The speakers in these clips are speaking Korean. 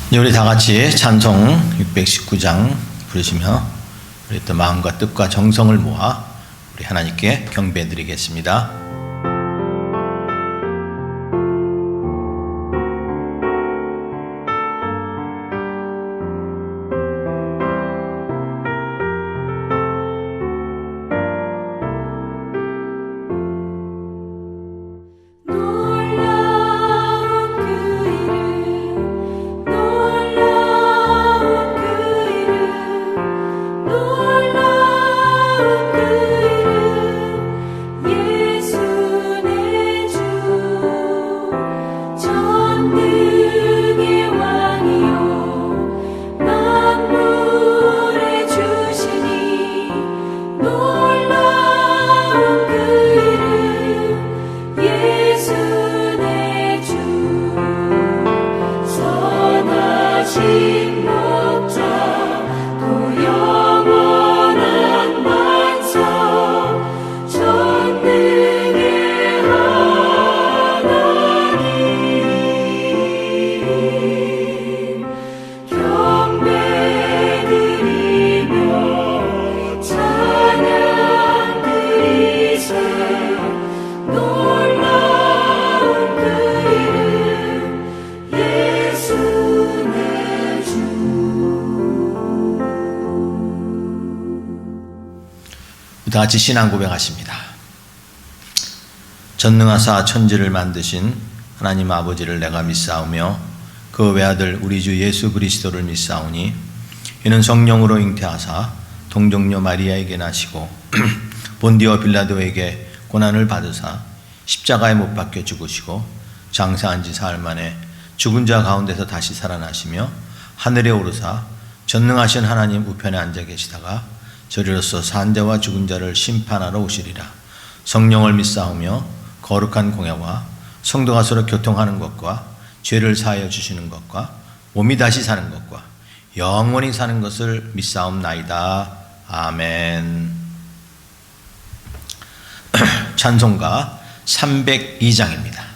이제 우리 다 같이 찬송 619장 부르시며 우리 또 마음과 뜻과 정성을 모아 우리 하나님께 경배드리겠습니다. 다 같이 신앙 고백하십니다. 전능하사 천지를 만드신 하나님 아버지를 내가 믿사오며 그 외아들 우리 주 예수 그리스도를 믿사오니 이는 성령으로 잉태하사 동정녀 마리아에게 나시고 본디오 빌라도에게 고난을 받으사 십자가에 못 박혀 죽으시고 장사한 지 사흘 만에 죽은 자 가운데서 다시 살아나시며 하늘에 오르사 전능하신 하나님 우편에 앉아 계시다가 저리로서 산 자와 죽은 자를 심판하러 오시리라. 성령을 믿사오며 거룩한 공예와 성도가 서로 교통하는 것과 죄를 사하여 주시는 것과 몸이 다시 사는 것과 영원히 사는 것을 믿사옵나이다. 아멘. 찬송가 302장입니다.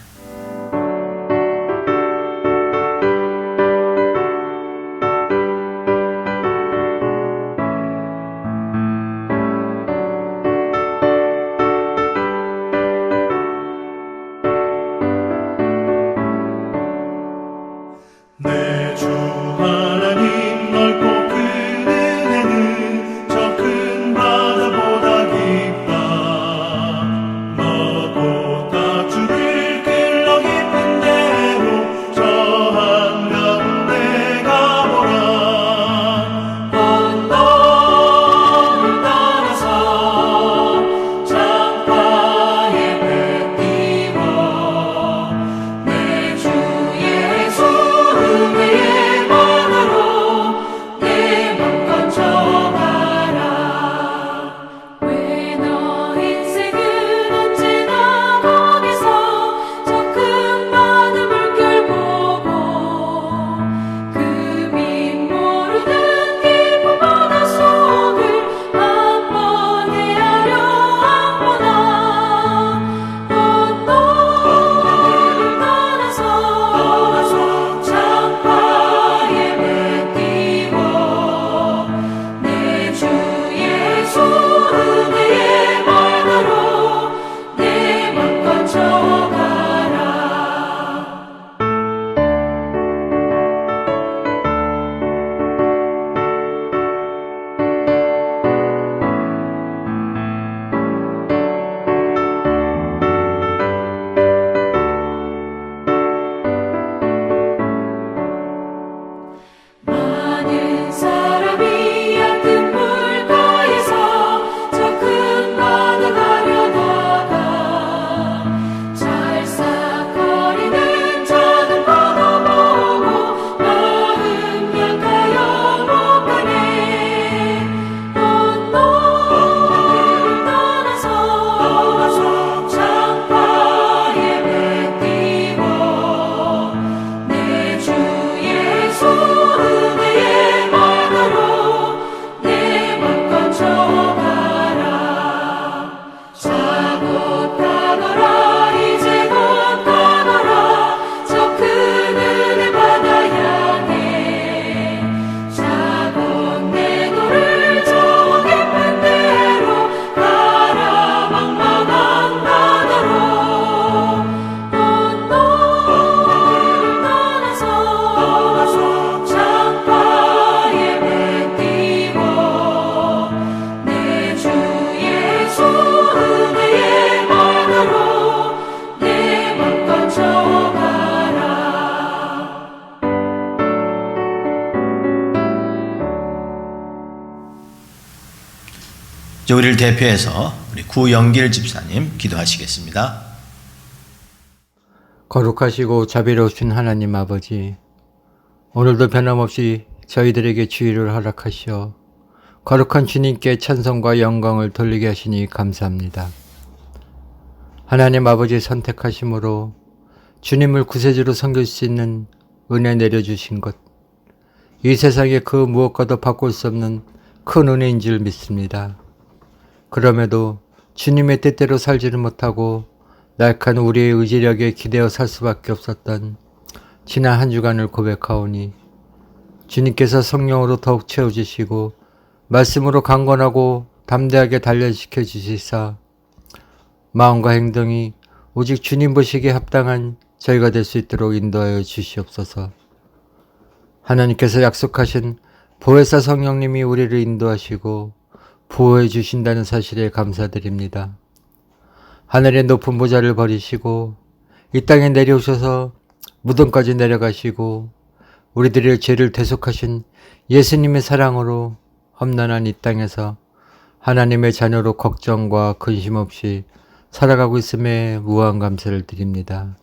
너도 다 주를 이제 우리를 대표해서 우리 구영길 집사님 기도하시겠습니다. 거룩하시고 자비로우신 하나님 아버지, 오늘도 변함없이 저희들에게 주의를 허락하시어 거룩한 주님께 찬송과 영광을 돌리게 하시니 감사합니다. 하나님 아버지 선택하심으로 주님을 구세주로 섬길 수 있는 은혜 내려주신 것, 이 세상에 그 무엇과도 바꿀 수 없는 큰 은혜인 줄 믿습니다. 그럼에도 주님의 뜻대로 살지를 못하고 날카로운 우리의 의지력에 기대어 살 수밖에 없었던 지난 한 주간을 고백하오니 주님께서 성령으로 더욱 채워주시고 말씀으로 강건하고 담대하게 단련시켜 주시사 마음과 행동이 오직 주님 보시기에 합당한 저희가 될 수 있도록 인도하여 주시옵소서. 하나님께서 약속하신 보혜사 성령님이 우리를 인도하시고 보호해 주신다는 사실에 감사드립니다. 하늘의 높은 보좌를 버리시고 이 땅에 내려오셔서 무덤까지 내려가시고 우리들의 죄를 대속하신 예수님의 사랑으로 험난한 이 땅에서 하나님의 자녀로 걱정과 근심 없이 살아가고 있음에 무한 감사를 드립니다.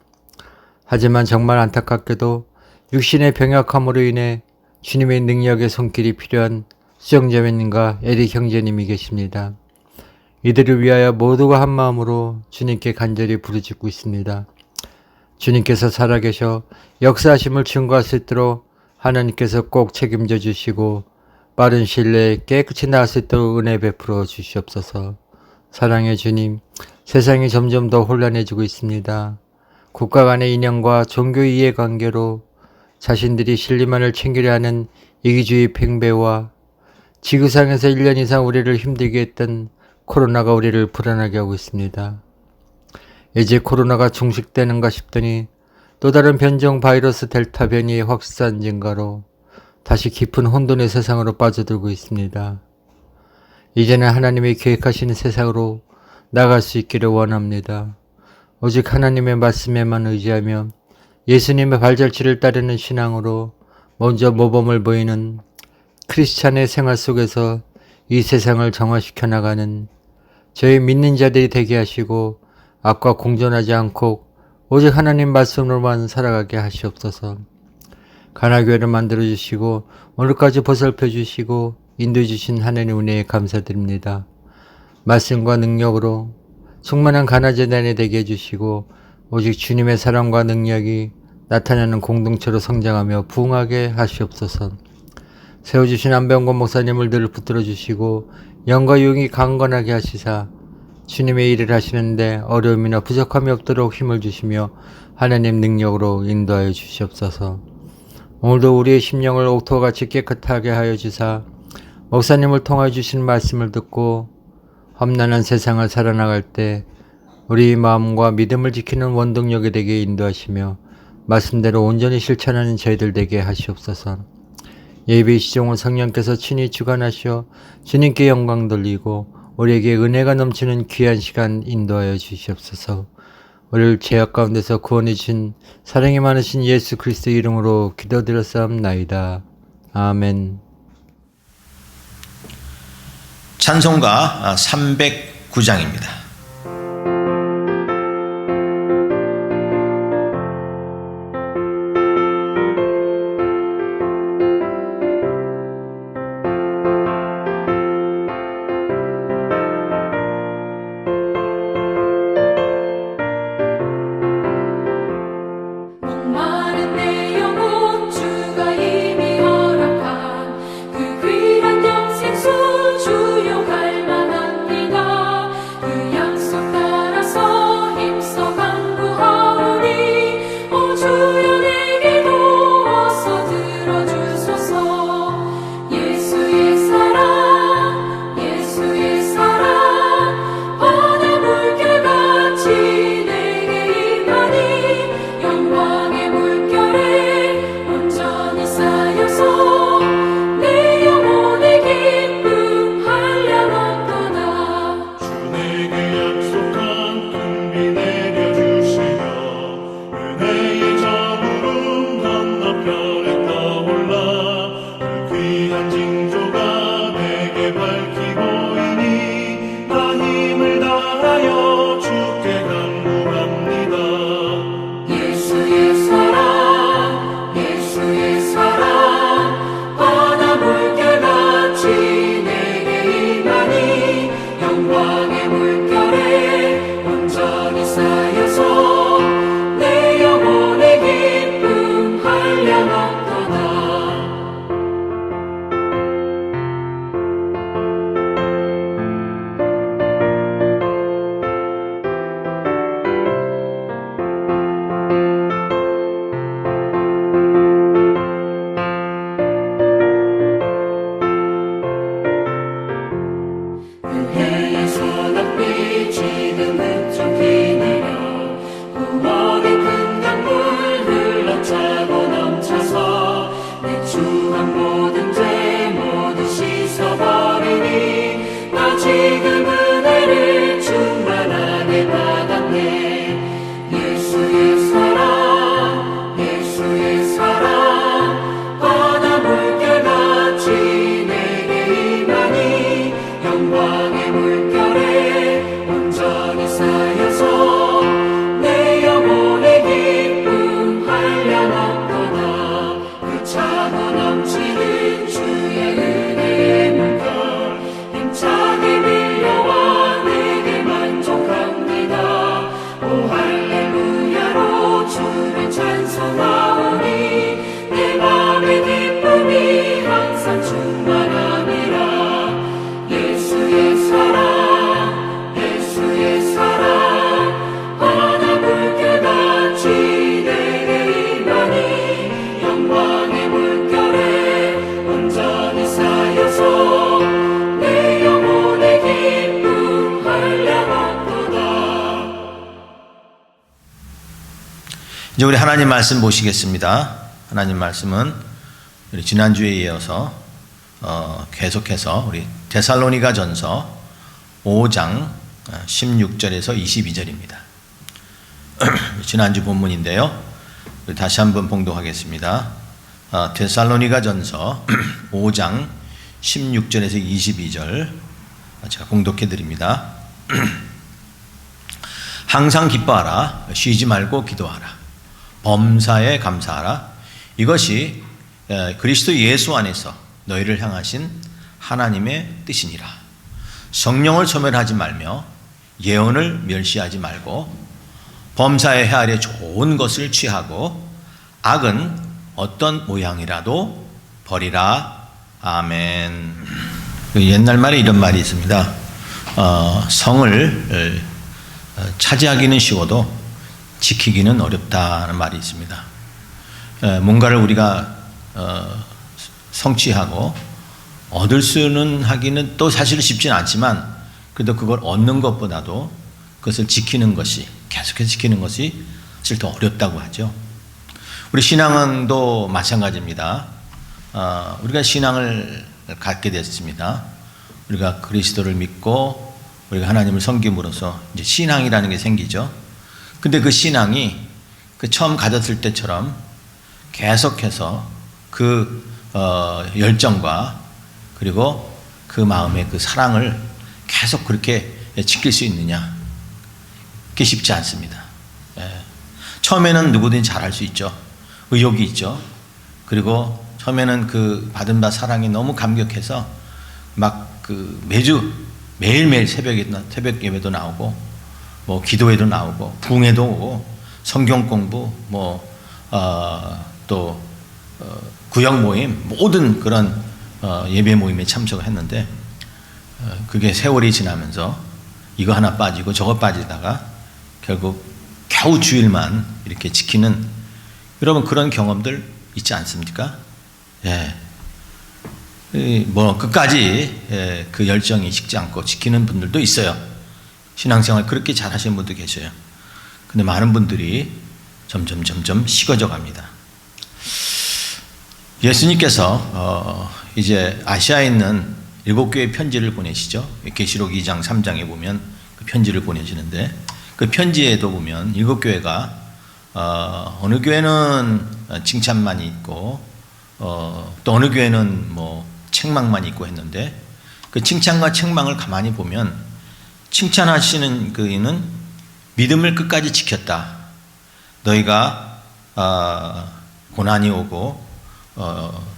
하지만 정말 안타깝게도 육신의 병약함으로 인해 주님의 능력의 손길이 필요한 수정자매님과 에릭 형제님이 계십니다. 이들을 위하여 모두가 한마음으로 주님께 간절히 부르짖고 있습니다. 주님께서 살아계셔 역사하심을 증거할 수 있도록 하나님께서 꼭 책임져 주시고 빠른 시일 내에 깨끗이 나을 수 있도록 은혜 베풀어 주시옵소서. 사랑의 주님, 세상이 점점 더 혼란해지고 있습니다. 국가 간의 인연과 종교 이해관계로 자신들이 진리만을 챙기려 하는 이기주의 팽배와 지구상에서 1년 이상 우리를 힘들게 했던 코로나가 우리를 불안하게 하고 있습니다. 이제 코로나가 종식되는가 싶더니 또 다른 변종 바이러스 델타 변이의 확산 증가로 다시 깊은 혼돈의 세상으로 빠져들고 있습니다. 이제는 하나님이 계획하시는 세상으로 나갈 수 있기를 원합니다. 오직 하나님의 말씀에만 의지하며 예수님의 발자취를 따르는 신앙으로 먼저 모범을 보이는 크리스찬의 생활 속에서 이 세상을 정화시켜 나가는 저희 믿는 자들이 되게 하시고 악과 공존하지 않고 오직 하나님 말씀으로만 살아가게 하시옵소서. 가나교회를 만들어주시고 오늘까지 보살펴 주시고 인도해 주신 하나님 은혜에 감사드립니다. 말씀과 능력으로 충만한 가나재단이 되게 해주시고 오직 주님의 사랑과 능력이 나타나는 공동체로 성장하며 부흥하게 하시옵소서. 세워주신 안병권 목사님을 늘 붙들어 주시고 영과 용이 강건하게 하시사 주님의 일을 하시는데 어려움이나 부족함이 없도록 힘을 주시며 하나님 능력으로 인도하여 주시옵소서. 오늘도 우리의 심령을 옥토와 같이 깨끗하게 하여 주사 목사님을 통하여 주신 말씀을 듣고 험난한 세상을 살아나갈 때 우리 마음과 믿음을 지키는 원동력이 되게 인도하시며 말씀대로 온전히 실천하는 저희들 되게 하시옵소서. 예배 시종은 성령께서 친히 주관하시어 주님께 영광 돌리고 우리에게 은혜가 넘치는 귀한 시간 인도하여 주시옵소서. 우리를 죄악 가운데서 구원해 주신 사랑이 많으신 예수 그리스도 이름으로 기도드렸사옵나이다. 아멘. 찬송가 309장입니다. 주요 갈 만합니다. 그 이제 우리 하나님 말씀 보시겠습니다. 하나님 말씀은 우리 지난주에 이어서 계속해서 우리 데살로니가 전서 5장 16절에서 22절입니다. 지난주 본문인데요. 다시 한번 봉독하겠습니다. 데살로니가 전서 5장 16절에서 22절 제가 봉독해 드립니다. 항상 기뻐하라. 쉬지 말고 기도하라. 범사에 감사하라. 이것이 그리스도 예수 안에서 너희를 향하신 하나님의 뜻이니라. 성령을 소멸하지 말며 예언을 멸시하지 말고 범사에 헤아려 좋은 것을 취하고 악은 어떤 모양이라도 버리라. 아멘. 옛날 말에 이런 말이 있습니다. 성을 차지하기는 쉬워도 지키기는 어렵다는 말이 있습니다. 뭔가를 우리가 성취하고 얻을 수는 하기는 또 사실 쉽지는 않지만 그래도 그걸 얻는 것보다도 그것을 지키는 것이 계속해서 지키는 것이 사실 더 어렵다고 하죠. 우리 신앙도 마찬가지입니다. 우리가 신앙을 갖게 됐습니다. 우리가 그리스도를 믿고 우리가 하나님을 섬김으로써 이제 신앙이라는 게 생기죠. 근데 그 신앙이 그 처음 가졌을 때처럼 계속해서 그 열정과 그리고 그 마음의 그 사랑을 계속 그렇게 지킬 수 있느냐? 그게 쉽지 않습니다. 처음에는 누구든지 잘할 수 있죠. 의욕이 있죠. 그리고 처음에는 그 받은 바 사랑이 너무 감격해서 막 그 매일매일 새벽 예배도 나오고 뭐 기도회도 나오고 부흥회도 오고 성경 공부 또 구역 모임 모든 그런 예배 모임에 참석을 했는데 그게 세월이 지나면서 이거 하나 빠지고 저거 빠지다가 결국 겨우 주일만 이렇게 지키는 여러분 그런 경험들 있지 않습니까? 예. 뭐 끝까지 그 열정이 식지 않고 지키는 분들도 있어요. 신앙생활 그렇게 잘하시는 분도 계셔요. 근데 많은 분들이 점점 식어져 갑니다. 예수님께서 이제 아시아에 있는 7교회 편지를 보내시죠. 계시록 2장 3장에 보면 그 편지를 보내시는데 그 편지에도 보면 7교회가 어느 교회는 칭찬만 있고 또 어느 교회는 뭐 책망만 있고 했는데 그 칭찬과 책망을 가만히 보면 칭찬하시는 그이는 믿음을 끝까지 지켰다. 너희가 고난이 오고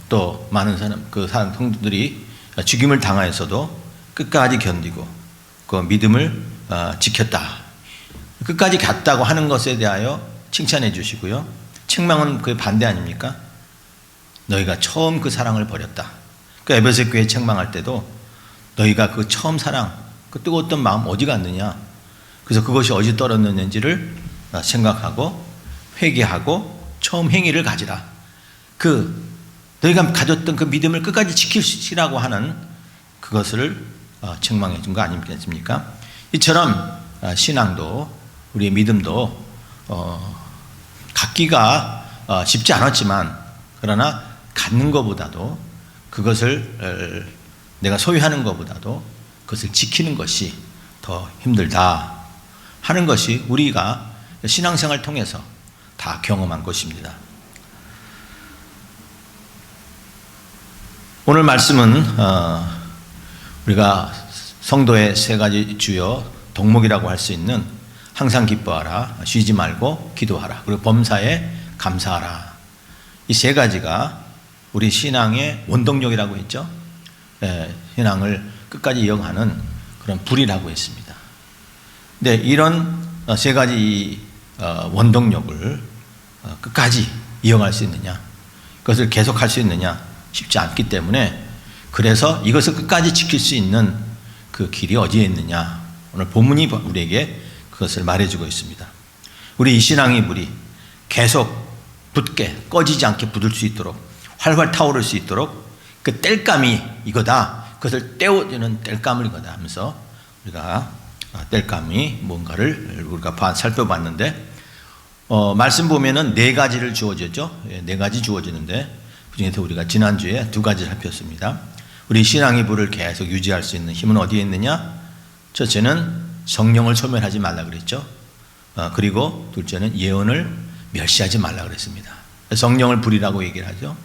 또 많은 성도들이 죽임을 당하였어도 끝까지 견디고 그 믿음을 지켰다. 끝까지 갔다고 하는 것에 대하여 칭찬해 주시고요. 책망은 그의 반대 아닙니까? 너희가 처음 그 사랑을 버렸다. 그 에베소 교회 책망할 때도 너희가 그 처음 사랑, 그 뜨거웠던 마음 어디 갔느냐? 그래서 그것이 어디 떨어졌는지를 생각하고 회개하고 처음 행위를 가지라. 너희가 가졌던 그 믿음을 끝까지 지키시라고 하는 그것을 책망해 준 거 아니겠습니까? 이처럼 신앙도 우리의 믿음도 갖기가 쉽지 않았지만 그러나 갖는 것보다도 그것을 내가 소유하는 것보다도 그것을 지키는 것이 더 힘들다 하는 것이 우리가 신앙생활을 통해서 다 경험한 것입니다. 오늘 말씀은 우리가 성도의 3가지 주요 덕목이라고 할 수 있는 항상 기뻐하라, 쉬지 말고 기도하라, 그리고 범사에 감사하라. 이 3가지가 우리 신앙의 원동력이라고 했죠. 신앙을 끝까지 이어가는 그런 불이라고 했습니다. 근데 이런 3가지 원동력을 끝까지 이어갈 수 있느냐, 그것을 계속할 수 있느냐 쉽지 않기 때문에 그래서 이것을 끝까지 지킬 수 있는 그 길이 어디에 있느냐, 오늘 본문이 우리에게 그것을 말해주고 있습니다. 우리 이 신앙의 불이 계속 붙게 꺼지지 않게 붙을 수 있도록 활활 타오를 수 있도록 그 땔감이 이거다, 그것을 떼어주는 땔감을 이거다 하면서 우리가 땔감이 뭔가를 우리가 살펴봤는데 말씀 보면은 네 가지를 주어졌죠. 네 가지 주어지는데 그중에서 우리가 지난주에 두 가지를 살폈습니다. 우리 신앙의 불을 계속 유지할 수 있는 힘은 어디에 있느냐? 첫째는 성령을 소멸하지 말라 그랬죠. 그리고 둘째는 예언을 멸시하지 말라 그랬습니다. 성령을 불이라고 얘기를 하죠.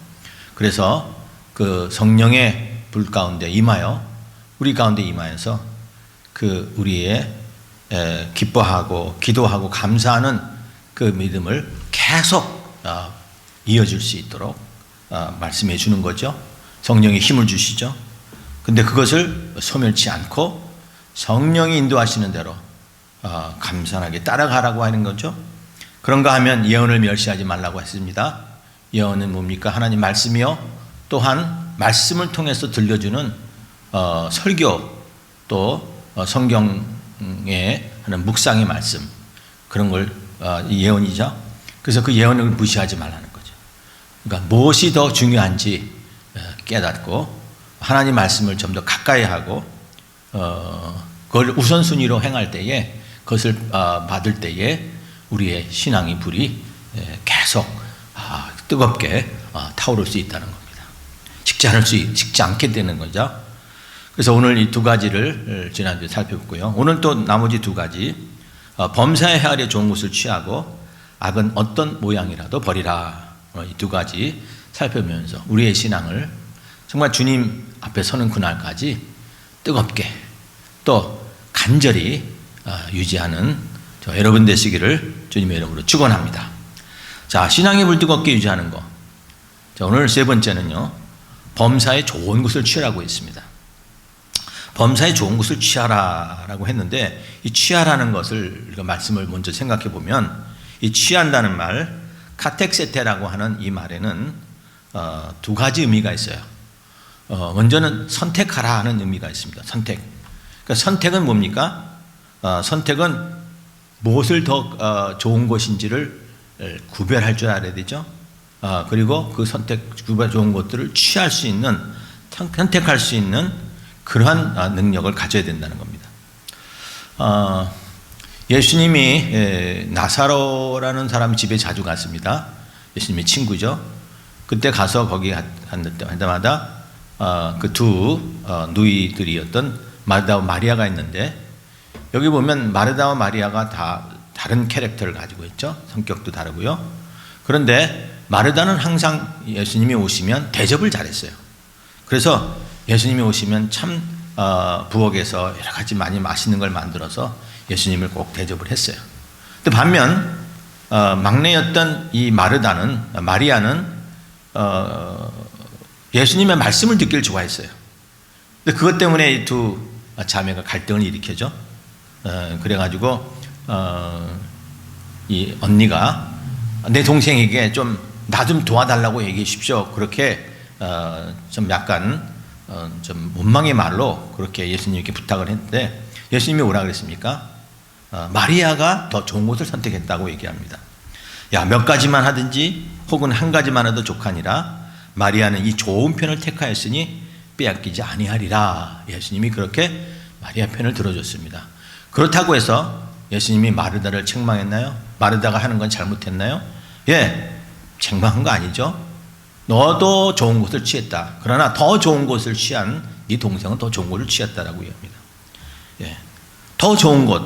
그래서 그 성령의 불 가운데 임하여 우리 가운데 임하여서 그 우리의 기뻐하고 기도하고 감사하는 그 믿음을 계속 이어줄 수 있도록 말씀해 주는 거죠. 성령이 힘을 주시죠. 근데 그것을 소멸치 않고 성령이 인도하시는 대로 감사하게 따라가라고 하는 거죠. 그런가 하면 예언을 멸시하지 말라고 했습니다. 예언은 뭡니까? 하나님 말씀이요. 또한 말씀을 통해서 들려주는 설교 또 성경에 하는 묵상의 말씀 그런 걸 예언이죠. 그래서 그 예언을 무시하지 말라는 거죠. 그러니까 무엇이 더 중요한지 깨닫고 하나님 말씀을 좀 더 가까이 하고 그걸 우선순위로 행할 때에 그것을 받을 때에 우리의 신앙의 불이 계속 뜨겁게 타오를 수 있다는 겁니다. 식지 않게 되는 거죠. 그래서 오늘 이 두 가지를 지난주에 살펴봤고요. 오늘 또 나머지 두 가지 범사에 헤아려 좋은 것을 취하고 악은 어떤 모양이라도 버리라. 이 두 가지 살펴보면서 우리의 신앙을 정말 주님 앞에 서는 그날까지 뜨겁게 또 간절히 유지하는 저 여러분 되시기를 주님의 이름으로 축원합니다. 자, 신앙의 불 뜨겁게 유지하는 거. 자, 오늘 세 번째는요. 범사에 좋은 것을 취하라고 했습니다. 범사에 좋은 것을 취하라라고 했는데 이 취하라는 것을 우리가 말씀을 먼저 생각해 보면 이 취한다는 말 카텍세테라고 하는 이 말에는 두 가지 의미가 있어요. 먼저는 선택하라 하는 의미가 있습니다. 선택. 그러니까 선택은 뭡니까? 선택은 무엇을 더 좋은 것인지를 구별할 줄 알아야 되죠. 그리고 그 구별 좋은 것들을 취할 수 있는 선택할 수 있는 그러한 능력을 가져야 된다는 겁니다. 예수님이 나사로라는 사람 집에 자주 갔습니다. 예수님의 친구죠. 그때 가서 거기 갈 때마다 그 두 누이들이었던 마르다와 마리아가 있는데 여기 보면 마르다와 마리아가 다 다른 캐릭터를 가지고 있죠. 성격도 다르고요. 그런데 마르다는 항상 예수님이 오시면 대접을 잘했어요. 그래서 예수님이 오시면 참 부엌에서 여러 가지 많이 맛있는 걸 만들어서 예수님을 꼭 대접을 했어요. 근데 반면 막내였던 이 마리아는 예수님의 말씀을 듣기를 좋아했어요. 근데 그것 때문에 이 두 자매가 갈등을 일으켜죠. 그래가지고 이 언니가 내 동생에게 나 좀 도와달라고 얘기해 주십시오. 그렇게 좀 약간 좀 원망의 말로 그렇게 예수님께 부탁을 했는데 예수님이 뭐라 그랬습니까? 마리아가 더 좋은 것을 선택했다고 얘기합니다. 야, 몇 가지만 하든지 혹은 한 가지만 해도 족하니라. 마리아는 이 좋은 편을 택하였으니 빼앗기지 아니하리라. 예수님이 그렇게 마리아 편을 들어줬습니다. 그렇다고 해서 예수님이 마르다를 책망했나요? 마르다가 하는 건 잘못했나요? 예, 책망한 거 아니죠. 너도 좋은 것을 취했다. 그러나 더 좋은 것을 취한 네 동생은 더 좋은 것을 취했다라고 얘기합니다. 예, 더 좋은 것,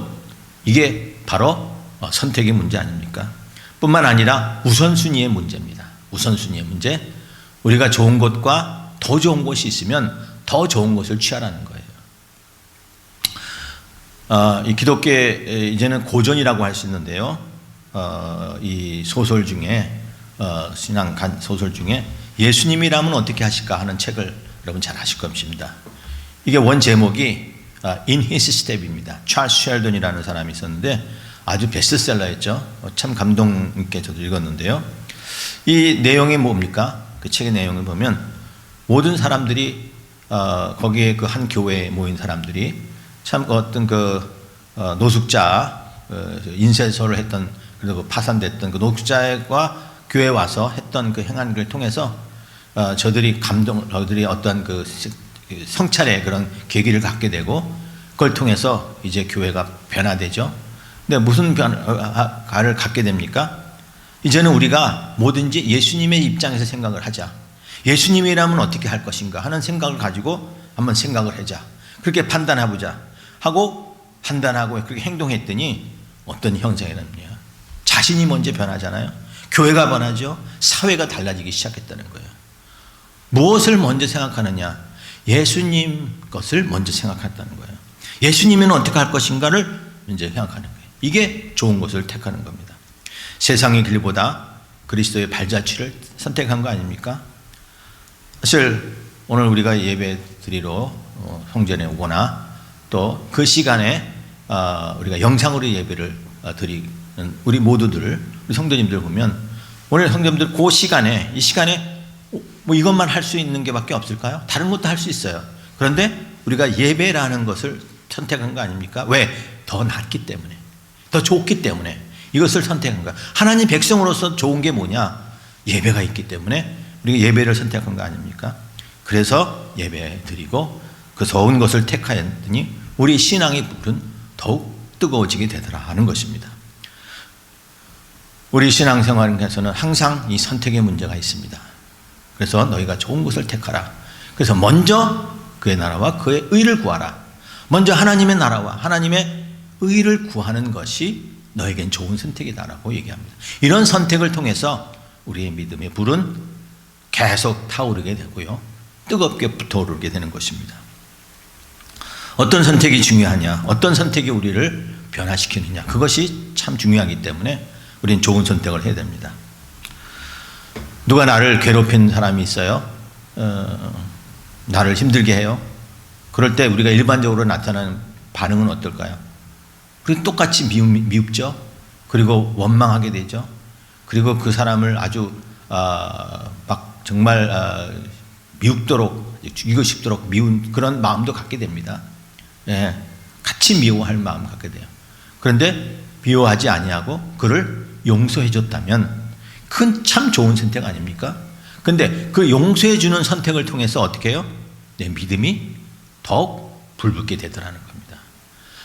이게 바로 선택의 문제 아닙니까? 뿐만 아니라 우선순위의 문제입니다. 우선순위의 문제. 우리가 좋은 것과 더 좋은 것이 있으면 더 좋은 것을 취하라는 거예요. 이 기독교의 이제는 고전이라고 할 수 있는데요. 이 소설 중에 신앙 소설 중에 예수님이라면 어떻게 하실까 하는 책을 여러분 잘 아실 것입니다. 이게 원 제목이 In His Step입니다. 찰스 쉘던이라는 사람이 있었는데 아주 베스트셀러였죠. 참 감동 있게 저도 읽었는데요. 이 내용이 뭡니까? 그 책의 내용을 보면 모든 사람들이 거기에 그 한 교회에 모인 사람들이 참 어떤 노숙자 인쇄소를 했던 그리고 파산됐던 그 노숙자가 교회에 와서 했던 그 행한을 통해서 저들이 어떤 그 성찰의 그런 계기를 갖게 되고 그걸 통해서 이제 교회가 변화되죠. 근데 무슨 변화를 갖게 됩니까? 이제는 우리가 뭐든지 예수님의 입장에서 생각을 하자. 예수님이라면 어떻게 할 것인가 하는 생각을 가지고 한번 생각을 하자. 그렇게 판단해보자 하고 판단하고 그렇게 행동했더니 어떤 현상이 납니까? 자신이 먼저 변하잖아요. 교회가 변하죠. 사회가 달라지기 시작했다는 거예요. 무엇을 먼저 생각하느냐? 예수님 것을 먼저 생각했다는 거예요. 예수님은 어떻게 할 것인가를 먼저 생각하는 거예요. 이게 좋은 것을 택하는 겁니다. 세상의 길보다 그리스도의 발자취를 선택한 거 아닙니까? 사실 오늘 우리가 예배 드리러 성전에 오거나 또 그 시간에 우리가 영상으로 예배를 드리는 우리 모두들, 우리 성도님들 보면 오늘 성도님들 그 시간에 이 시간에 뭐 이것만 할 수 있는 게 밖에 없을까요? 다른 것도 할 수 있어요. 그런데 우리가 예배라는 것을 선택한 거 아닙니까? 왜? 더 낫기 때문에, 더 좋기 때문에 이것을 선택한 거야. 하나님 백성으로서 좋은 게 뭐냐? 예배가 있기 때문에 우리가 예배를 선택한 거 아닙니까? 그래서 예배 드리고 그 좋은 것을 택하였더니 우리 신앙의 불은 더욱 뜨거워지게 되더라 하는 것입니다. 우리 신앙생활에서는 항상 이 선택의 문제가 있습니다. 그래서 너희가 좋은 것을 택하라. 그래서 먼저 그의 나라와 그의 의를 구하라. 먼저 하나님의 나라와 하나님의 의를 구하는 것이 너에겐 좋은 선택이다라고 얘기합니다. 이런 선택을 통해서 우리의 믿음의 불은 계속 타오르게 되고요. 뜨겁게 불타오르게 되는 것입니다. 어떤 선택이 중요하냐? 어떤 선택이 우리를 변화시키느냐? 그것이 참 중요하기 때문에 우리는 좋은 선택을 해야 됩니다. 누가 나를 괴롭힌 사람이 있어요. 나를 힘들게 해요. 그럴 때 우리가 일반적으로 나타나는 반응은 어떨까요? 우리 똑같이 미웁죠. 그리고 원망하게 되죠. 그리고 그 사람을 아주 막 정말 미웁도록 죽이고 싶도록 미운 그런 마음도 갖게 됩니다. 예, 같이 미워할 마음 갖게 돼요. 그런데 미워하지 아니하고 그를 용서해 줬다면 그건 참 좋은 선택 아닙니까? 근데 그 용서해 주는 선택을 통해서 어떻게 해요? 내 믿음이 더욱 불붙게 되더라는 겁니다.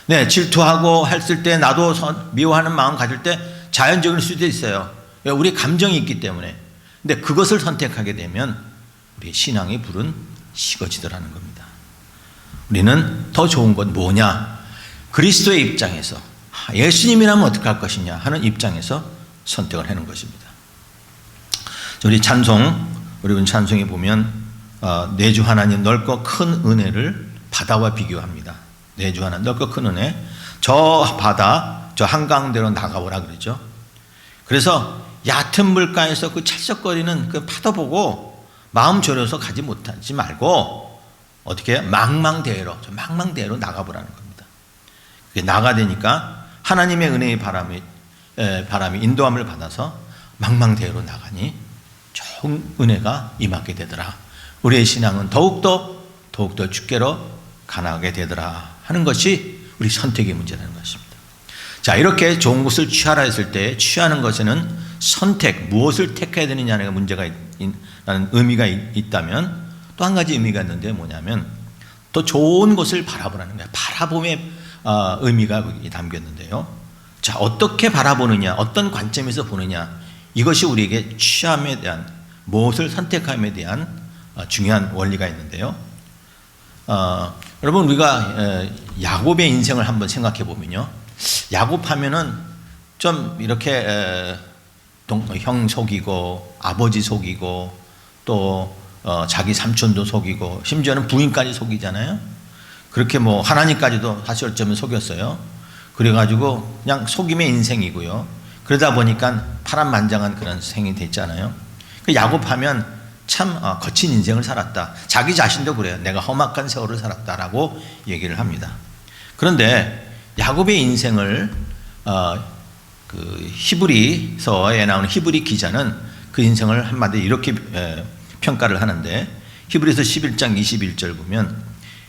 네, 질투하고 했을 때 나도 미워하는 마음 가질 때 자연적일 수도 있어요. 우리 감정이 있기 때문에. 근데 그것을 선택하게 되면 우리 신앙의 불은 식어지더라는 겁니다. 우리는 더 좋은 건 뭐냐? 그리스도의 입장에서 예수님이라면 어떻게 할 것이냐 하는 입장에서 선택을 하는 것입니다. 우리 찬송에 보면 내주 하나님 넓고 큰 은혜를 바다와 비교합니다. 내주 하나님 넓고 큰 은혜, 저 바다 저 한강대로 나가보라 그러죠. 그래서 얕은 물가에서 그 찰썩거리는 그 파도 보고 마음 졸여서 가지 못하지 말고 어떻게 해요? 망망대해로 나가보라는 겁니다. 그게 나가되니까 하나님의 은혜의 바람이 인도함을 받아서 망망대해로 나가니 좋은 은혜가 임하게 되더라. 우리의 신앙은 더욱더 주께로 가나가게 되더라 하는 것이 우리 선택의 문제라는 것입니다. 자, 이렇게 좋은 것을 취하라 했을 때 취하는 것에는 선택, 무엇을 택해야 되느냐는 문제가 라는 의미가 있다면 또 한 가지 의미가 있는데 뭐냐면 더 좋은 것을 바라보라는 거예요. 바라봄의 의미가 담겼는데요. 자, 어떻게 바라보느냐, 어떤 관점에서 보느냐, 이것이 우리에게 취함에 대한, 무엇을 선택함에 대한 중요한 원리가 있는데요. 여러분, 우리가 야곱의 인생을 한번 생각해 보면요. 야곱하면은 좀 이렇게 형 속이고 아버지 속이고 또 자기 삼촌도 속이고 심지어는 부인까지 속이잖아요. 그렇게 뭐 하나님까지도 사실 어쩌면 속였어요. 그래가지고 그냥 속임의 인생이고요. 그러다 보니까 파란만장한 그런 생이 됐잖아요. 야곱하면 참 거친 인생을 살았다. 자기 자신도 그래요. 내가 험악한 세월을 살았다라고 얘기를 합니다. 그런데 야곱의 인생을 그 히브리서에 나오는 히브리 기자는 그 인생을 한마디로 이렇게 평가를 하는데 히브리서 11장 21절 보면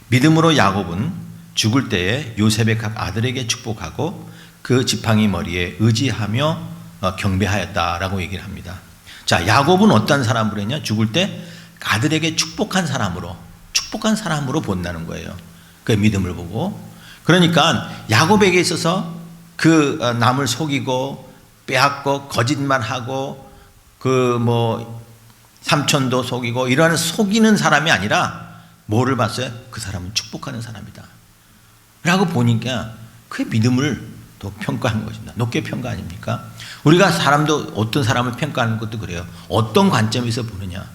믿음으로 야곱은 죽을 때에 요셉의 각 아들에게 축복하고 그 지팡이 머리에 의지하며 경배하였다라고 얘기를 합니다. 자, 야곱은 어떤 사람으로 했냐? 죽을 때 아들에게 축복한 사람으로 본다는 거예요. 그 믿음을 보고. 그러니까 야곱에게 있어서 그 남을 속이고 빼앗고 거짓말하고 그 뭐 삼촌도 속이고 이러한 속이는 사람이 아니라 뭐를 봤어요? 그 사람은 축복하는 사람이다 라고 보니까 그 믿음을 또 평가하는 것입니다. 높게 평가 아닙니까? 우리가 사람도 어떤 사람을 평가하는 것도 그래요. 어떤 관점에서 보느냐.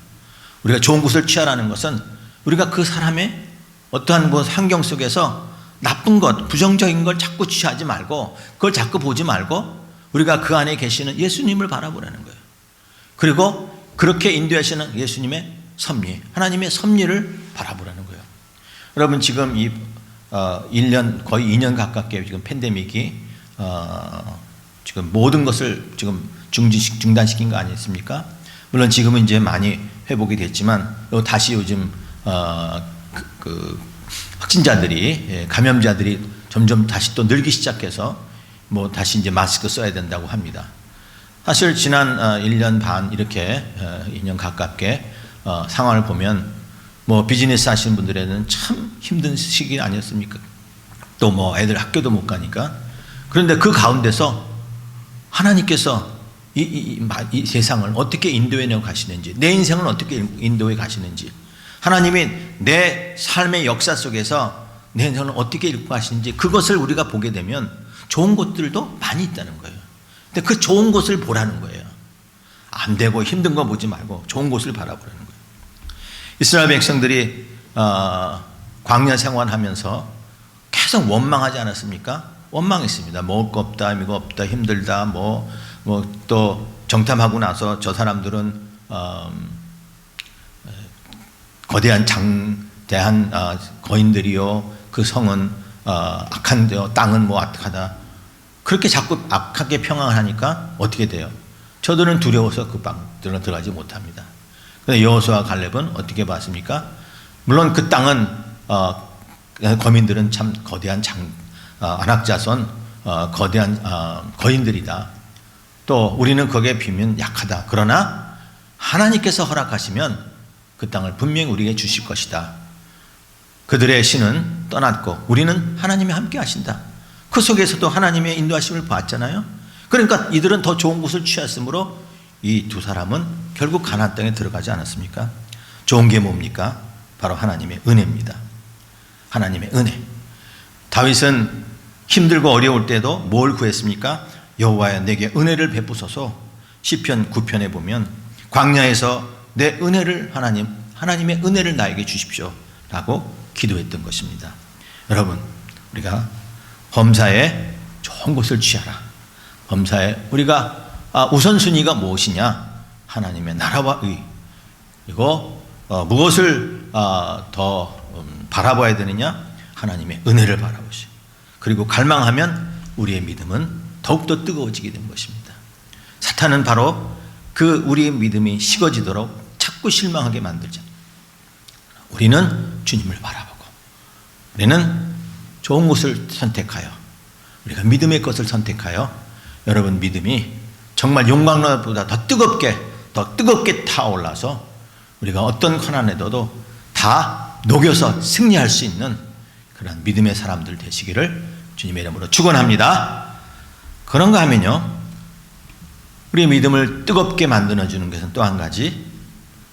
우리가 좋은 곳을 취하라는 것은 우리가 그 사람의 어떠한 뭐 환경 속에서 나쁜 것, 부정적인 걸 자꾸 취하지 말고 그걸 자꾸 보지 말고 우리가 그 안에 계시는 예수님을 바라보라는 거예요. 그리고 그렇게 인도하시는 예수님의 섭리, 하나님의 섭리를 바라보라는 거예요. 여러분 지금 이 1년 거의 2년 가깝게 지금 팬데믹이 지금 모든 것을 지금 중단시킨 거 아니겠습니까? 물론 지금은 이제 많이 회복이 됐지만 다시 요즘 그 확진자들이 감염자들이 점점 다시 또 늘기 시작해서 뭐 다시 이제 마스크 써야 된다고 합니다. 사실 지난 1년 반 이렇게 2년 가깝게 상황을 보면 뭐 비즈니스 하시는 분들에는 참 힘든 시기 아니었습니까? 또 뭐 애들 학교도 못 가니까. 그런데 그 가운데서 하나님께서 이 세상을 어떻게 인도해 가시는지, 내 인생을 어떻게 인도해 가시는지, 하나님이 내 삶의 역사 속에서 내 인생을 어떻게 읽고 가시는지 그것을 우리가 보게 되면 좋은 것들도 많이 있다는 거예요. 근데 그 좋은 것을 보라는 거예요. 안 되고 힘든 거 보지 말고 좋은 것을 바라보라는 거예요. 이스라엘 백성들이 광야 생활하면서 계속 원망하지 않았습니까? 원망했습니다. 먹을 거 없다, 의미가 없다, 힘들다, 뭐 또 정탐하고 나서 저 사람들은 거대한 장대한 거인들이요, 그 성은 악한데요, 땅은 뭐 악하다. 그렇게 자꾸 악하게 평안을 하니까 어떻게 돼요? 저들은 두려워서 그 방 들어가지 못합니다. 그런데 여호수아와 갈렙은 어떻게 봤습니까? 물론 그 땅은 거민들은 참 거대한 안악자손 거대한 거인들이다. 또 우리는 거기에 비면 약하다. 그러나 하나님께서 허락하시면 그 땅을 분명히 우리에게 주실 것이다. 그들의 신은 떠났고 우리는 하나님이 함께 하신다. 그 속에서도 하나님의 인도하심을 봤잖아요. 그러니까 이들은 더 좋은 곳을 취했으므로 이 두 사람은 결국 가나안 땅에 들어가지 않았습니까? 좋은 게 뭡니까? 바로 하나님의 은혜입니다. 하나님의 은혜. 다윗은 힘들고 어려울 때도 뭘 구했습니까? 여호와여 내게 은혜를 베푸소서. 시편 9편에 보면 광야에서 내 은혜를 하나님의 은혜를 나에게 주십시오 라고 기도했던 것입니다. 여러분 우리가 범사에 좋은 것을 취하라. 범사에 우리가 우선순위가 무엇이냐? 하나님의 나라와 의. 그리고 무엇을 더 바라봐야 되느냐? 하나님의 은혜를 바라보시. 그리고 갈망하면 우리의 믿음은 더욱더 뜨거워지게 된 것입니다. 사탄은 바로 그 우리의 믿음이 식어지도록 자꾸 실망하게 만들자. 우리는 주님을 바라보고 우리는 좋은 것을 선택하여 우리가 믿음의 것을 선택하여 여러분 믿음이 정말 용광로보다 더 뜨겁게 타올라서 우리가 어떤 고난에도 다 녹여서 승리할 수 있는 그런 믿음의 사람들 되시기를 주님의 이름으로 축원합니다. 그런가 하면요, 우리의 믿음을 뜨겁게 만들어주는 것은 또 한 가지,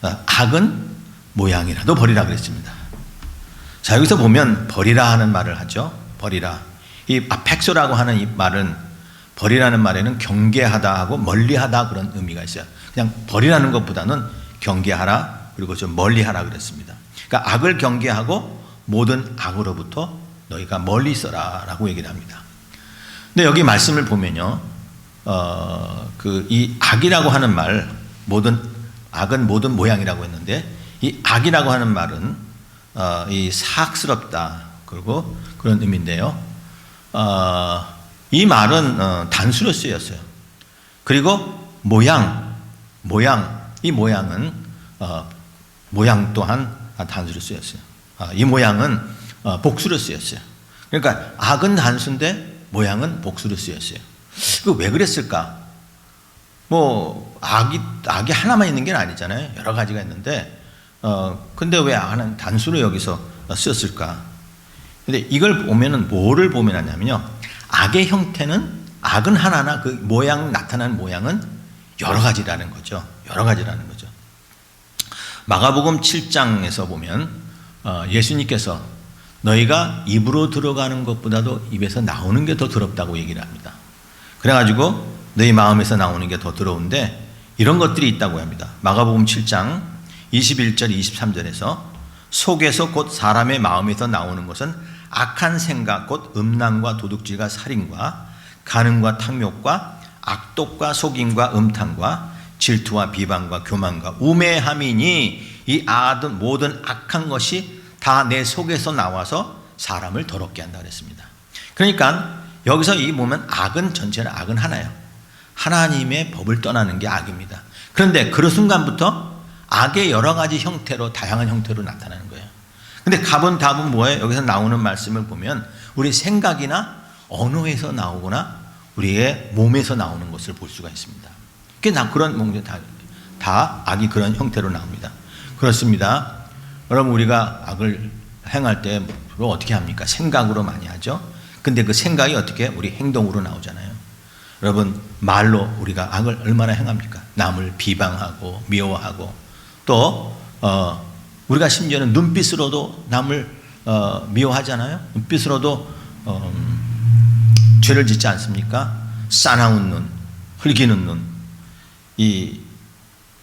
악은 모양이라도 버리라 그랬습니다. 자, 여기서 보면 버리라 하는 말을 하죠. 버리라. 이 아펙소라고 하는 이 말은 버리라는 말에는 경계하다 하고 멀리하다 그런 의미가 있어요. 그냥 버리라는 것보다는 경계하라 그리고 좀 멀리하라 그랬습니다. 그러니까 악을 경계하고 모든 악으로부터 너희가 멀리 있어라 라고 얘기를 합니다. 근데 여기 말씀을 보면요, 이 악이라고 하는 말, 악은 모든 모양이라고 했는데 이 악이라고 하는 말은 이 사악스럽다 그리고 그런 의미인데요. 이 말은 단수로 쓰였어요. 그리고 이 모양은 모양 또한 단수로 쓰였어요. 이 모양은 복수로 쓰였어요. 그러니까 악은 단수인데 모양은 복수로 쓰였어요. 그 왜 그랬을까? 뭐 악이 하나만 있는 게 아니잖아요. 여러 가지가 있는데 근데 왜 악은 단수로 여기서 쓰였을까? 근데 이걸 보면은 뭐를 보면 하냐면요, 악의 형태는 악은 하나나 그 모양, 나타나는 모양은 여러 가지라는 거죠. 여러 가지라는 거죠. 마가복음 7장에서 보면 예수님께서 너희가 입으로 들어가는 것보다도 입에서 나오는 게 더 더럽다고 얘기를 합니다. 그래가지고 너희 마음에서 나오는 게 더 더러운데 이런 것들이 있다고 합니다. 마가복음 7장 21절 23절에서 속에서 곧 사람의 마음에서 나오는 것은 악한 생각 곧 음란과 도둑질과 살인과 간음과 탕욕과 악독과 속임과 음탕과 질투와 비방과 교만과 우매함이니 이 모든 악한 것이 다 내 속에서 나와서 사람을 더럽게 한다 그랬습니다. 그러니까 여기서 이 보면 악은 전체는 악은 하나예요. 하나님의 법을 떠나는 게 악입니다. 그런데 그 순간부터 악의 여러 가지 형태로 다양한 형태로 나타나는 거예요. 근데 답은 뭐예요? 여기서 나오는 말씀을 보면 우리 생각이나 언어에서 나오거나 우리의 몸에서 나오는 것을 볼 수가 있습니다. 그런 다 악이 그런 형태로 나옵니다. 그렇습니다. 여러분 우리가 악을 행할 때 어떻게 합니까? 생각으로 많이 하죠. 근데 그 생각이 어떻게 우리 행동으로 나오잖아요. 여러분 말로 우리가 악을 얼마나 행합니까? 남을 비방하고 미워하고 또 우리가 심지어는 눈빛으로도 남을 미워하잖아요. 눈빛으로도 죄를 짓지 않습니까? 싸나운 눈, 흘기는 눈. 이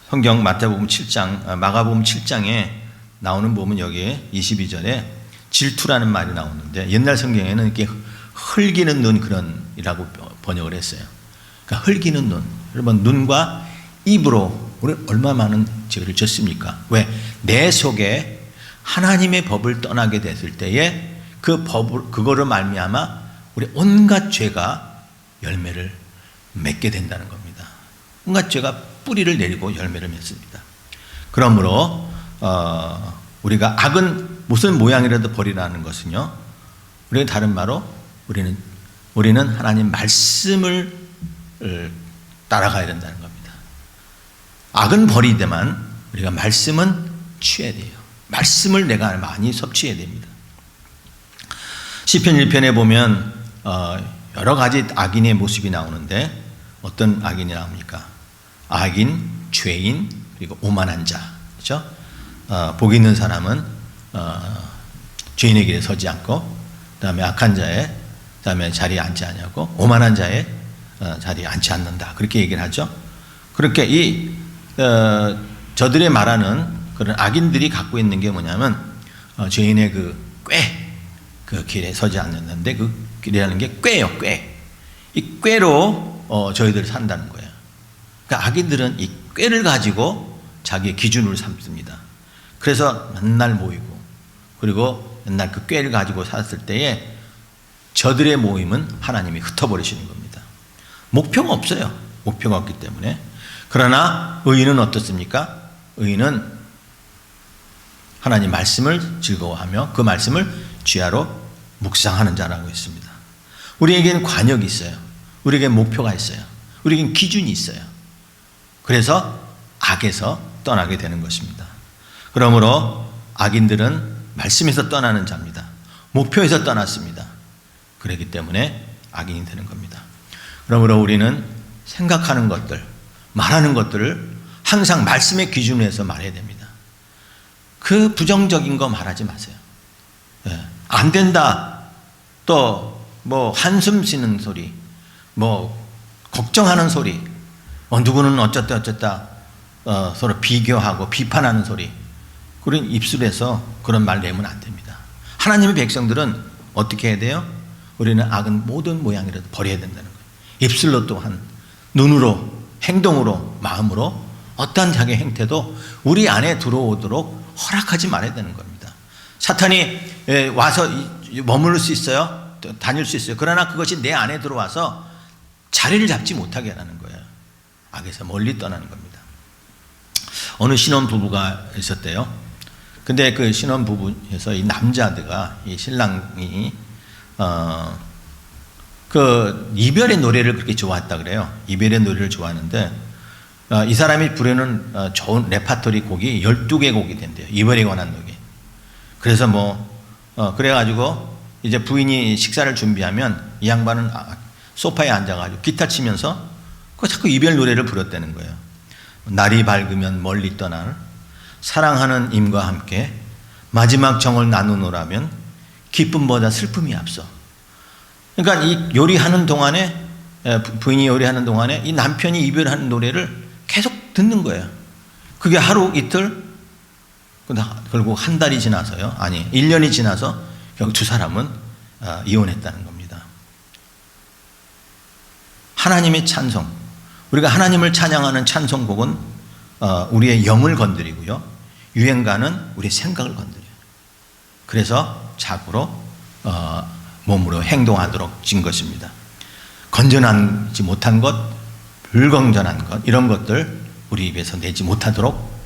성경 마가복음 7장에 나오는 보면 여기에 22절에 질투라는 말이 나오는데 옛날 성경에는 이렇게 흘기는 눈 그런이라고 번역을 했어요. 그러니까 흘기는 눈. 여러분 눈과 입으로 우리 얼마나 많은 죄를 졌습니까? 왜? 내 속에 하나님의 법을 떠나게 됐을 때에 그거를 말미암아 우리 온갖 죄가 열매를 맺게 된다는 겁니다. 온갖 죄가 뿌리를 내리고 열매를 맺습니다. 그러므로 우리가 악은 무슨 모양이라도 버리라는 것은요. 우리는 다른 말로 우리는 하나님 말씀을 따라가야 된다는 겁니다. 악은 버리되만 우리가 말씀은 취해야 돼요. 말씀을 내가 많이 섭취해야 됩니다. 시편 1편에 보면 여러 가지 악인의 모습이 나오는데 어떤 악인이 나옵니까? 악인, 죄인, 그리고 오만한 자. 그렇죠? 복 있는 사람은 죄인의 길에 서지 않고 그다음에 악한 자의 그다음에 자리에 앉지 않냐고 오만한 자의 자리에 앉지 않는다. 그렇게 얘기를 하죠. 그렇게 저들의 말하는 그런 악인들이 갖고 있는 게 뭐냐면 죄인의 그 길에 서지 않는데 그 길이라는 게 꾀예요. 꾀. 이 꾀로 저희들 산다는 거예요. 그러니까 악인들은 이 꾀를 가지고 자기의 기준으로 삼습니다. 그래서 맨날 모이고 그리고 맨날 그 꾀를 가지고 살았을 때에 저들의 모임은 하나님이 흩어버리시는 겁니다. 목표가 없어요. 목표가 없기 때문에. 그러나 의인은 어떻습니까? 의인은 하나님 말씀을 즐거워하며 그 말씀을 쥐하로 묵상하는 자라고 했습니다. 우리에게는 관역이 있어요. 우리에게 목표가 있어요. 우리에게는 기준이 있어요. 그래서 악에서 떠나게 되는 것입니다. 그러므로 악인들은 말씀에서 떠나는 자입니다. 목표에서 떠났습니다. 그렇기 때문에 악인이 되는 겁니다. 그러므로 우리는 생각하는 것들, 말하는 것들을 항상 말씀의 기준에서 말해야 됩니다. 그 부정적인 거 말하지 마세요. 안 된다. 또 뭐 한숨 쉬는 소리, 뭐 걱정하는 소리, 누구는 어쩌다 서로 비교하고 비판하는 소리. 그런 입술에서 그런 말 내면 안 됩니다. 하나님의 백성들은 어떻게 해야 돼요? 우리는 악은 모든 모양이라도 버려야 된다는 거예요. 입술로 또한 눈으로, 행동으로, 마음으로 어떠한 자기의 행태도 우리 안에 들어오도록 허락하지 말아야 되는 겁니다. 사탄이 와서 머무를 수 있어요. 다닐 수 있어요. 그러나 그것이 내 안에 들어와서 자리를 잡지 못하게 하는 거예요. 악에서 멀리 떠나는 겁니다. 어느 신혼부부가 있었대요. 근데 그 신혼부부에서 이 남자들과 이 신랑이 그 이별의 노래를 그렇게 좋아했다 그래요. 이별의 노래를 좋아하는데 이 사람이 부르는 좋은 레파토리 곡이 12개 곡이 된대요. 이별에 관한 노래. 그래서 그래가지고 이제 부인이 식사를 준비하면 이 양반은 소파에 앉아가지고 기타 치면서 그 자꾸 이별 노래를 불렀다는 거예요. 날이 밝으면 멀리 떠날 사랑하는 임과 함께 마지막 정을 나누노라면 기쁨보다 슬픔이 앞서. 그러니까 이 요리하는 동안에 부인이 요리하는 동안에 이 남편이 이별하는 노래를 계속 듣는 거예요. 그게 하루 이틀 결국 한 달이 지나서요. 아니 1년이 지나서 결국 두 사람은 이혼했다는 겁니다. 하나님의 찬송, 우리가 하나님을 찬양하는 찬송곡은 우리의 영을 건드리고요. 유행가는 우리의 생각을 건드려요. 그래서 자고로 몸으로 행동하도록 진 것입니다. 건전하지 못한 것, 불건전한 것, 이런 것들 우리 입에서 내지 못하도록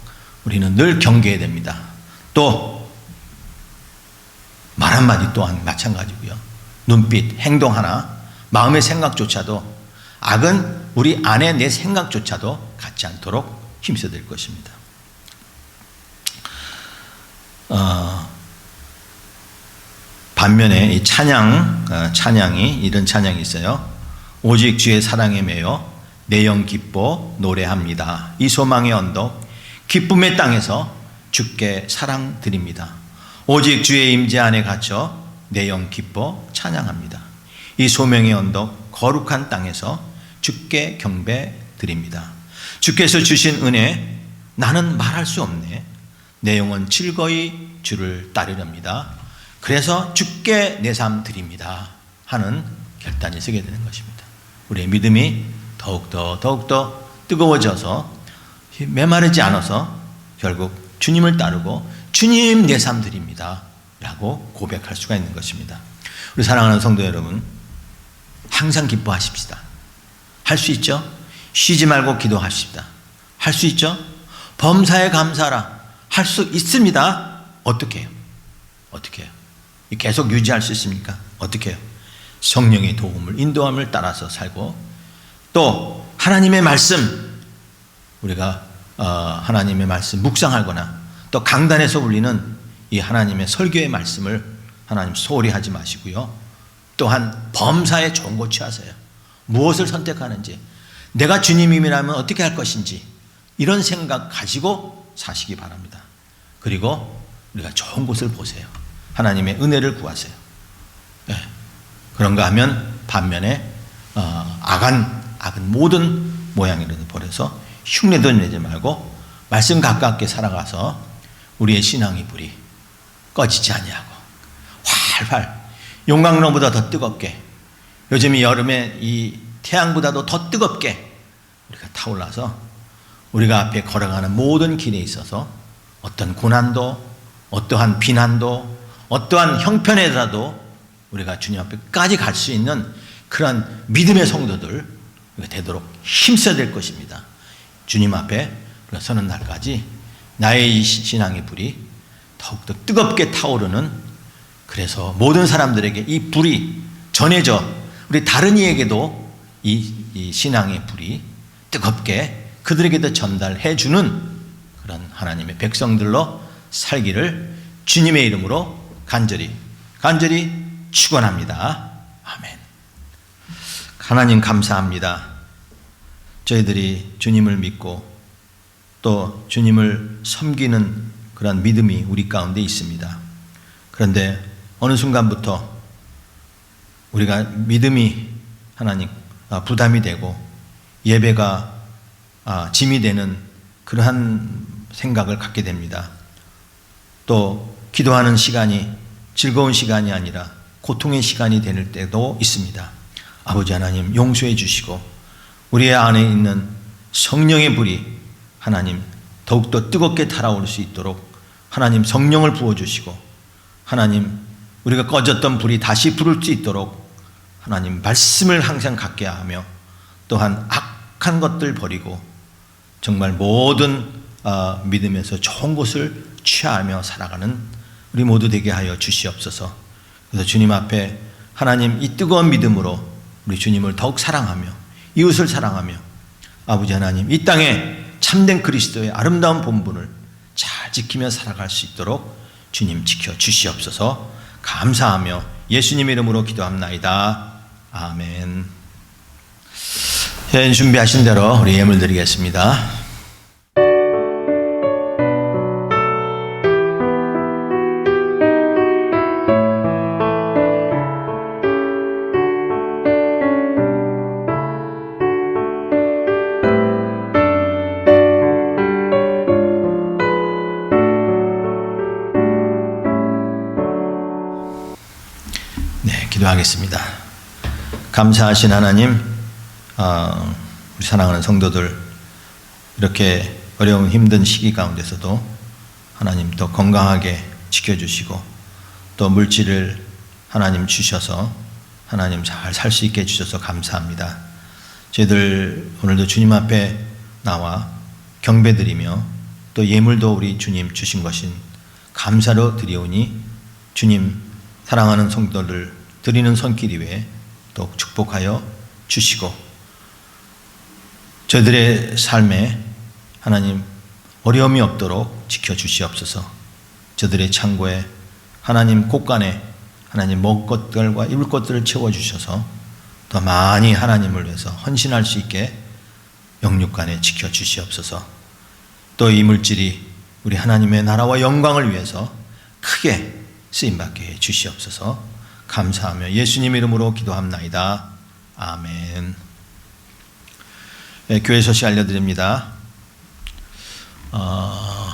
우리는 늘 경계해야 됩니다. 또 말 한마디 또한 마찬가지고요. 눈빛, 행동 하나, 마음의 생각조차도 악은 우리 안에 내 생각조차도 갖지 않도록 힘써야 될 것입니다. 반면에 이 찬양이 이런 찬양이 있어요. 오직 주의 사랑에 매여 내 영 기뻐 노래합니다. 이 소망의 언덕 기쁨의 땅에서 주께 사랑 드립니다. 오직 주의 임재 안에 갇혀 내 영 기뻐 찬양합니다. 이 소명의 언덕 거룩한 땅에서 주께 경배 드립니다. 주께서 주신 은혜 나는 말할 수 없네. 내 영은 즐거이 주를 따르렵니다. 그래서 주께 내 삶 드립니다 하는 결단이 서게 되는 것입니다. 우리의 믿음이 더욱더 뜨거워져서 메마르지 않아서 결국 주님을 따르고 주님 내 삶 드립니다 라고 고백할 수가 있는 것입니다. 우리 사랑하는 성도 여러분, 항상 기뻐하십시다. 할 수 있죠? 쉬지 말고 기도하십시다. 할 수 있죠? 범사에 감사하라. 할 수 있습니다. 어떻게 해요? 어떻게 해요? 계속 유지할 수 있습니까? 어떻게 해요? 성령의 도움을, 인도함을 따라서 살고, 또 하나님의 말씀, 우리가 하나님의 말씀 묵상하거나 또 강단에서 울리는 이 하나님의 설교의 말씀을 하나님 소홀히 하지 마시고요. 또한 범사에 좋은 거 취하세요. 무엇을 선택하는지, 내가 주님이라면 어떻게 할 것인지, 이런 생각 가지고 사시기 바랍니다. 그리고 우리가 좋은 곳을 보세요. 하나님의 은혜를 구하세요. 네. 그런가 하면 반면에 악은 모든 모양이라도 버려서 흉내도 내지 말고 말씀 가깝게 살아가서 우리의 신앙의 불이 꺼지지 아니하고 활활 용광로보다 더 뜨겁게, 요즘 이 여름에 이 태양보다도 더 뜨겁게 우리가 타올라서 우리가 앞에 걸어가는 모든 길에 있어서 어떤 고난도, 어떠한 비난도, 어떠한 형편에라도 우리가 주님 앞에까지 갈 수 있는 그런 믿음의 성도들 되도록 힘써야 될 것입니다. 주님 앞에 서는 날까지 나의 이 신앙의 불이 더욱더 뜨겁게 타오르는, 그래서 모든 사람들에게 이 불이 전해져 우리 다른 이에게도 이 신앙의 불이 뜨겁게 그들에게도 전달해 주는 그런 하나님의 백성들로 살기를 주님의 이름으로 간절히 축원합니다. 아멘. 하나님 감사합니다. 저희들이 주님을 믿고 또 주님을 섬기는 그런 믿음이 우리 가운데 있습니다. 그런데 어느 순간부터 우리가 믿음이 하나님 부담이 되고 예배가 짐이 되는 그러한 생각을 갖게 됩니다. 또 기도하는 시간이 즐거운 시간이 아니라 고통의 시간이 될 때도 있습니다. 아버지 하나님 용서해 주시고 우리 안에 있는 성령의 불이 하나님 더욱더 뜨겁게 달아올 수 있도록 하나님 성령을 부어주시고, 하나님 우리가 꺼졌던 불이 다시 부를 수 있도록 하나님 말씀을 항상 갖게 하며, 또한 악한 것들 버리고 정말 모든 믿음에서 좋은 것을 취하며 살아가는 우리 모두 되게 하여 주시옵소서. 그래서 주님 앞에 하나님 이 뜨거운 믿음으로 우리 주님을 더욱 사랑하며 이웃을 사랑하며 아버지 하나님 이 땅에 참된 그리스도의 아름다운 본분을 잘 지키며 살아갈 수 있도록 주님 지켜 주시옵소서. 감사하며 예수님 이름으로 기도합나이다. 아멘. 준비하신 대로 우리 예물 드리겠습니다. 네, 기도하겠습니다. 감사하신 하나님, 우리 사랑하는 성도들 이렇게 어려운 힘든 시기 가운데서도 하나님 또 건강하게 지켜주시고 또 물질을 하나님 주셔서 하나님 잘 살 수 있게 해주셔서 감사합니다. 저희들 오늘도 주님 앞에 나와 경배드리며 또 예물도 우리 주님 주신 것인 감사로 드리오니 주님 사랑하는 성도들 드리는 손길 위에 또 축복하여 주시고 저희들의 삶에 하나님 어려움이 없도록 지켜주시옵소서. 저들의 창고에 하나님 곳간에 하나님 먹을 것들과 입을 것들을 채워주셔서 더 많이 하나님을 위해서 헌신할 수 있게 영육간에 지켜주시옵소서. 또 이 물질이 우리 하나님의 나라와 영광을 위해서 크게 쓰임받게 해 주시옵소서. 감사하며 예수님 이름으로 기도합나이다. 아멘. 네, 교회 소식 알려드립니다.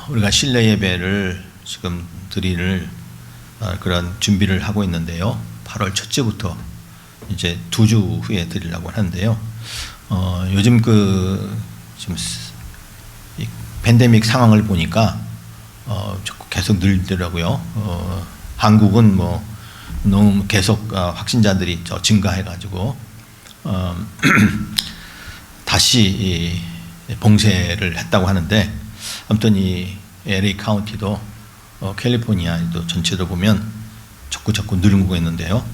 우리가 실내 예배를 지금 드릴 그런 준비를 하고 있는데요. 8월 첫째부터 이제 2주 후에 드리려고 하는데요. 요즘 지금 이 팬데믹 상황을 보니까 계속 늘더라고요. 한국은 너무 계속 확진자들이 증가해가지고 다시 봉쇄를 했다고 하는데, 아무튼 이 LA 카운티도 캘리포니아도 전체로 보면 자꾸 늘고 있는데요.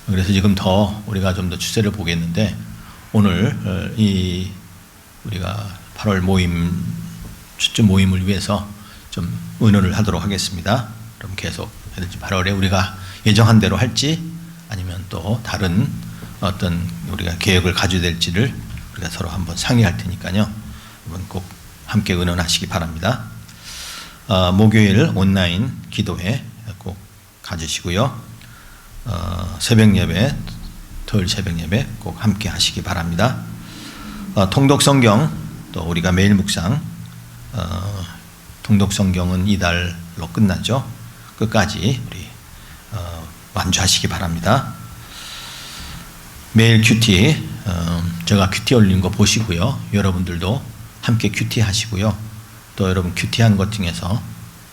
그래서 지금 더 우리가 좀 더 추세를 보겠는데, 오늘 우리가 8월 주주 모임을 위해서 좀 의논을 하도록 하겠습니다. 그럼 계속 8월에 우리가 예정한 대로 할지 아니면 또 다른 어떤 우리가 계획을 가져야 될지를 우리가 서로 한번 상의할 테니까요. 한번 꼭 함께 의논하시기 바랍니다. 목요일 온라인 기도회 꼭 가지시고요. 새벽 예배, 토요일 새벽 예배 꼭 함께 하시기 바랍니다. 통독 성경 또 우리가 매일 묵상, 통독 성경은 이달로 끝나죠. 끝까지 우리 완주하시기 바랍니다. 매일 큐티, 제가 큐티 올린 거 보시고요. 여러분들도 함께 큐티 하시고요. 또 여러분 큐티한 것 중에서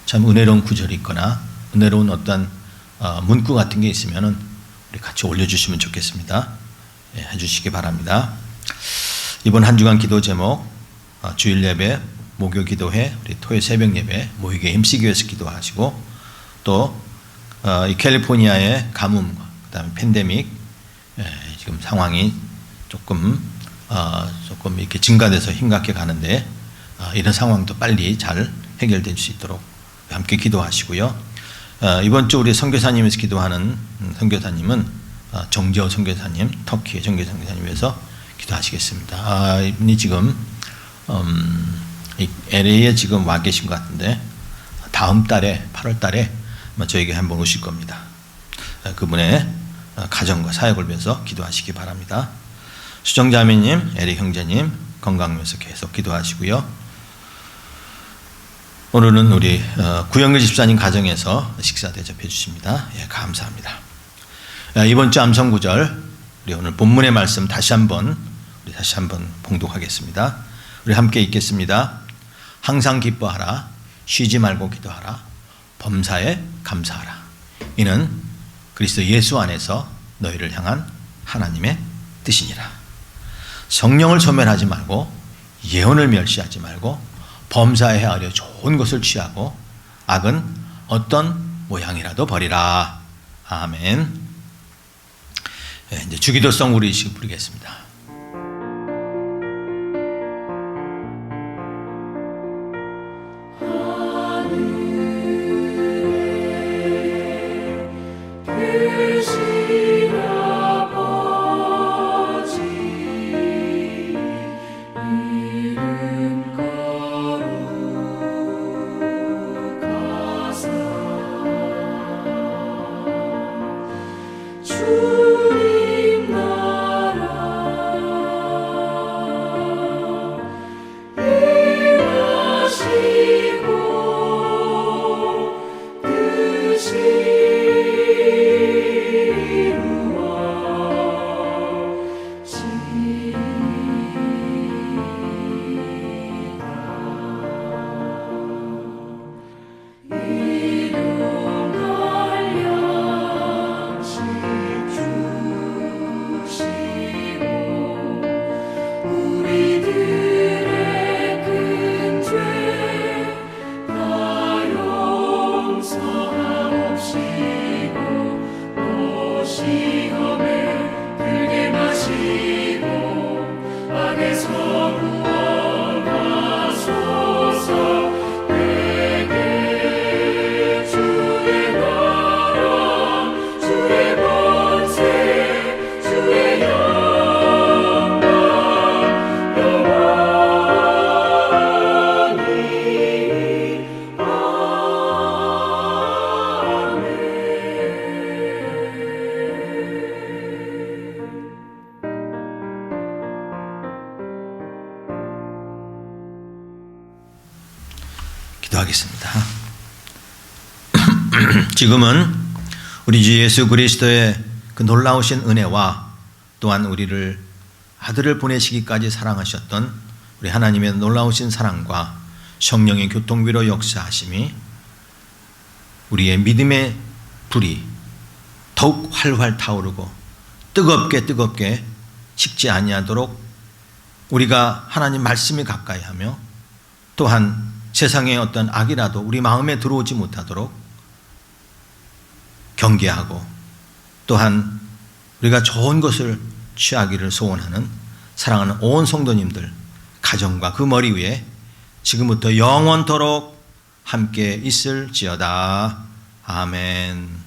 참 은혜로운 구절이 있거나 은혜로운 어떤 문구 같은 게 있으면은 우리 같이 올려주시면 좋겠습니다. 예, 해주시기 바랍니다. 이번 한 주간 기도 제목, 주일 예배, 목요 기도회, 우리 토요일 새벽 예배 모이게 힘쓰기 위해서 기도하시고, 또 이 캘리포니아의 가뭄, 그다음에 팬데믹, 지금 상황이 조금 이렇게 증가돼서 심각해 가는데, 이런 상황도 빨리 잘 해결될 수 있도록 함께 기도하시고요. 이번 주 우리 선교사님에서 기도하는 선교사님은 정재호 선교사님, 터키의 정재호 선교사님 위해서 기도하시겠습니다. 이분이 지금 LA에 지금 와 계신 것 같은데, 다음 달에 8월 달에 저에게 한번 오실 겁니다. 그분의 가정과 사역을 위해서 기도하시기 바랍니다. 수정자매님, 에릭 형제님 건강 위해서 계속 기도하시고요. 오늘은 우리 구영길 집사님 가정에서 식사 대접해 주십니다. 예, 감사합니다. 이번 주 암송 구절, 우리 오늘 본문의 말씀 다시 한번 봉독하겠습니다. 우리 함께 읽겠습니다. 항상 기뻐하라, 쉬지 말고 기도하라, 범사에 감사하라. 이는 그리스도 예수 안에서 너희를 향한 하나님의 뜻이니라. 성령을 소멸하지 말고 예언을 멸시하지 말고 범사에 헤아려 좋은 것을 취하고 악은 어떤 모양이라도 버리라. 아멘. 이제 주기도성 우리 씩 부르겠습니다. 기도하겠습니다. 지금은 우리 주 예수 그리스도의 그 놀라우신 은혜와 또한 우리를 아들을 보내시기까지 사랑하셨던 우리 하나님의 놀라우신 사랑과 성령의 교통비로 역사하심이 우리의 믿음의 불이 더욱 활활 타오르고 뜨겁게 식지 아니하도록 우리가 하나님 말씀이 가까이 하며 또한 세상의 어떤 악이라도 우리 마음에 들어오지 못하도록 경계하고 또한 우리가 좋은 것을 취하기를 소원하는 사랑하는 온 성도님들 가정과 그 머리 위에 지금부터 영원토록 함께 있을지어다. 아멘.